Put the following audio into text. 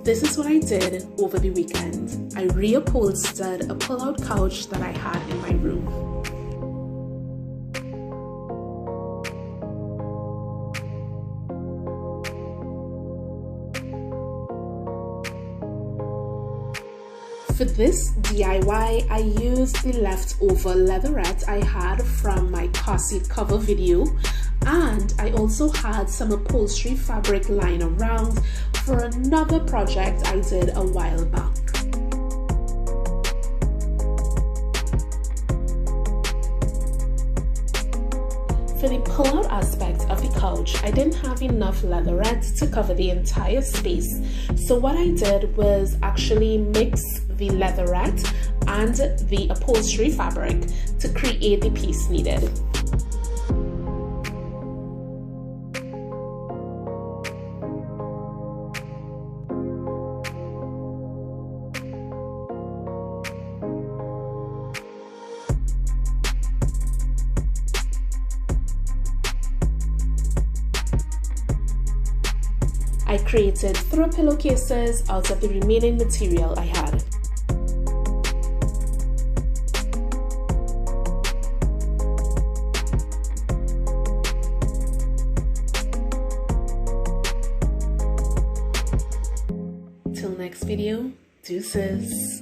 This is what I did over the weekend. I reupholstered a pull-out couch that I had in my room. For this DIY, I used the leftover leatherette I had from my car seat cover video, and I also had some upholstery fabric lying around for another project I did a while back. For the pull-out aspect of the couch, I didn't have enough leatherette to cover the entire space. So what I did was actually mix the leatherette and the upholstery fabric to create the piece needed. I created throw pillowcases out of the remaining material I had. Till next video, deuces.